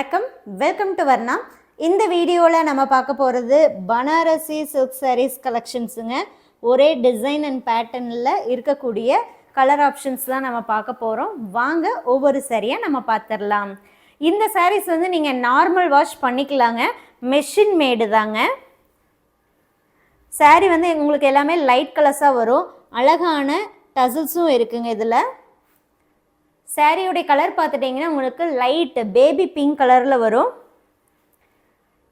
வணக்கம், welcome to Varna. இந்த வீடியோவில் நம்ம பார்க்க போகிறது பனாரசி சில்க் சாரீஸ் கலெக்ஷன்ஸுங்க. ஒரே டிசைன் அண்ட் பேட்டர்னில் இருக்கக்கூடிய கலர் ஆப்ஷன்ஸ் தான் நம்ம பார்க்க போகிறோம். வாங்க ஒவ்வொரு சாரியாக நம்ம பார்த்துடலாம். இந்த சாரீஸ் வந்து நீங்கள் நார்மல் வாஷ் பண்ணிக்கலாங்க, மெஷின் மேடு தாங்க. சாரீ வந்து உங்களுக்கு எல்லாமே லைட் கலர்ஸாக வரும், அழகான டசில்ஸும் இருக்குங்க. இதில் சாரியோடைய கலர் பார்த்துட்டிங்கன்னா உங்களுக்கு லைட் பேபி பிங்க் கலரில் வரும்.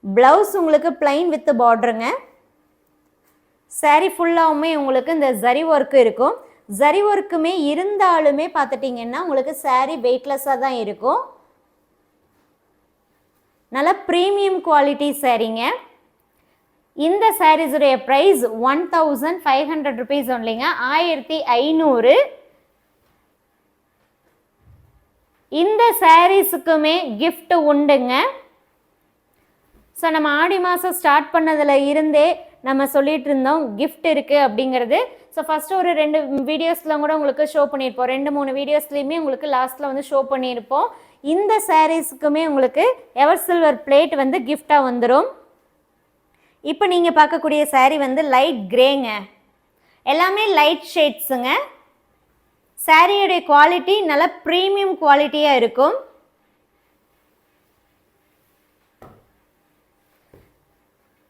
ப்ளவுஸ் உங்களுக்கு பிளைன் வித் பார்டருங்க. சாரீ ஃபுல்லாகவுமே உங்களுக்கு இந்த ஜரி ஒர்க்கு இருக்கும். ஜரி ஒர்க்குமே இருந்தாலுமே பார்த்துட்டிங்கன்னா உங்களுக்கு சாரீ வெயிட்லெஸ்ஸாக தான் இருக்கும். நல்ல ப்ரீமியம் குவாலிட்டி சாரீங்க. இந்த சாரீஸுடைய ப்ரைஸ் 1500 rupees ஒன்லிங்க, 1500. இந்த சாரீஸுக்குமே கிஃப்ட் உண்டுங்க. ஸோ நம்ம ஆடி மாதம் ஸ்டார்ட் பண்ணதில் இருந்தே நம்ம சொல்லிட்டு இருந்தோம் கிஃப்ட் இருக்குது அப்படிங்கிறது. ஸோ ஃபஸ்ட்டு ஒரு 2 வீடியோஸில் கூட உங்களுக்கு ஷோ பண்ணியிருப்போம், 2-3 வீடியோஸ்லேயுமே உங்களுக்கு லாஸ்ட்டில் வந்து ஷோ பண்ணியிருப்போம். இந்த சாரீஸுக்குமே உங்களுக்கு எவர் சில்வர் பிளேட் வந்து கிஃப்டாக வந்துடும். இப்போ நீங்கள் பார்க்கக்கூடிய சாரீ வந்து லைட் கிரேங்க, எல்லாமே லைட் ஷேட்ஸுங்க. சாரியோடைய குவாலிட்டி நல்ல ப்ரீமியம் குவாலிட்டியாக இருக்கும்.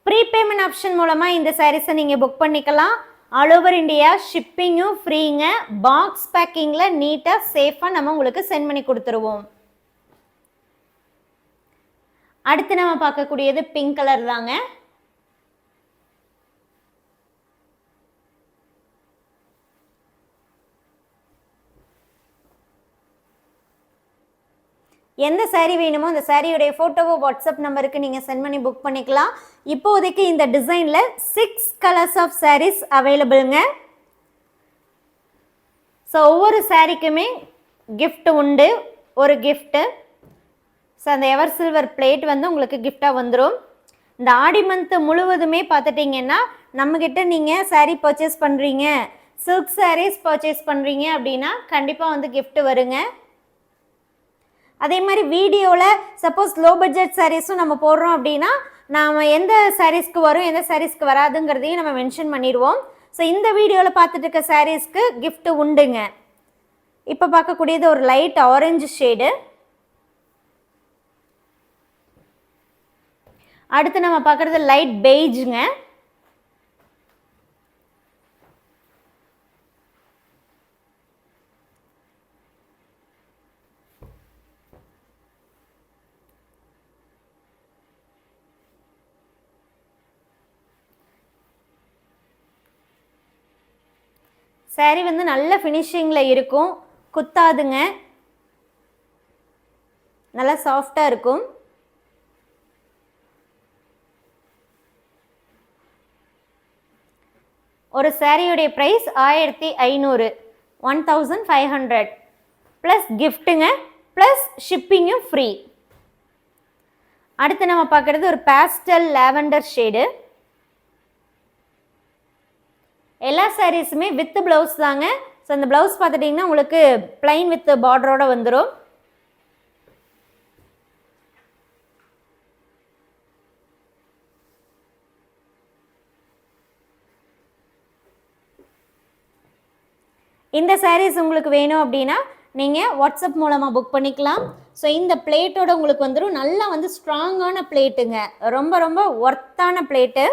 ப்ரீபேமெண்ட் ஆப்ஷன் மூலமாக இந்த சாரீஸை நீங்கள் புக் பண்ணிக்கலாம். ஆல் ஓவர் இந்தியா ஷிப்பிங்கும் ஃப்ரீங்க. பாக்ஸ் பேக்கிங்கில் நீட்டாக சேஃபாக நம்ம உங்களுக்கு சென்ட் பண்ணி கொடுத்துருவோம். அடுத்து நம்ம பார்க்கக்கூடியது பிங்க் கலர் தாங்க. எந்த சாரீ வேணுமோ அந்த சாரியுடைய ஃபோட்டோவோ வாட்ஸ்அப் நம்பருக்கு நீங்கள் சென்ட் பண்ணி புக் பண்ணிக்கலாம். இப்போதைக்கு இந்த டிசைனில் 6 கலர்ஸ் ஆஃப் சாரீஸ் அவைலபிளுங்க. ஸோ ஒவ்வொரு சாரீக்குமே கிஃப்ட் உண்டு, ஒரு கிஃப்ட்டு. ஸோ அந்த எவர் சில்வர் பிளேட் வந்து உங்களுக்கு கிஃப்டாக வந்துடும். இந்த ஆடி மந்த்து முழுவதுமே பார்த்துட்டிங்கன்னா நம்மக்கிட்ட நீங்கள் சாரீ பர்ச்சேஸ் பண்ணுறீங்க, சில்க் சாரீஸ் பர்ச்சேஸ் பண்ணுறீங்க அப்படின்னா கண்டிப்பாக வந்து கிஃப்ட் வருங்க. அதே மாதிரி வீடியோவில் சப்போஸ் லோ பட்ஜெட் சாரீஸும் நம்ம போடுறோம் அப்படின்னா நாம் எந்த சாரீஸ்க்கு வரும் எந்த சாரீஸ்க்கு வராதுங்கிறதையும் நம்ம மென்ஷன் பண்ணிடுவோம். ஸோ இந்த வீடியோவில் பார்த்துட்டு இருக்க சாரீஸ்க்கு கிஃப்ட் உண்டுங்க. இப்போ பார்க்கக்கூடியது ஒரு லைட் ஆரஞ்சு ஷேடு. அடுத்து நம்ம பார்க்குறது லைட் பெய்ஜுங்க. சாரீ வந்து நல்ல ஃபினிஷிங்கில் இருக்கும், குத்தாதுங்க, நல்லா சாஃப்டாக இருக்கும். ஒரு சாரியுடைய ப்ரைஸ் 1500, 1500 ப்ளஸ் கிஃப்ட்டுங்க, ப்ளஸ் ஷிப்பிங்கும் ஃப்ரீ. அடுத்து நம்ம பார்க்குறது ஒரு பேஸ்டல் லாவெண்டர் ஷேடு. எல்லா சாரீஸுமே வித் ப்ளவுஸ் தாங்க. ஸோ அந்த ப்ளவுஸ் பார்த்துட்டிங்கன்னா உங்களுக்கு பிளைன் வித் பார்டரோட வந்துடும். இந்த சாரீஸ் உங்களுக்கு வேணும் அப்படின்னா நீங்கள் வாட்ஸ்அப் மூலமாக புக் பண்ணிக்கலாம். ஸோ இந்த பிளேட்டோட உங்களுக்கு வந்துடும். நல்லா வந்து ஸ்ட்ராங்கான பிளேட்டுங்க, ரொம்ப ரொம்ப ஒர்த்தான பிளேட்டு.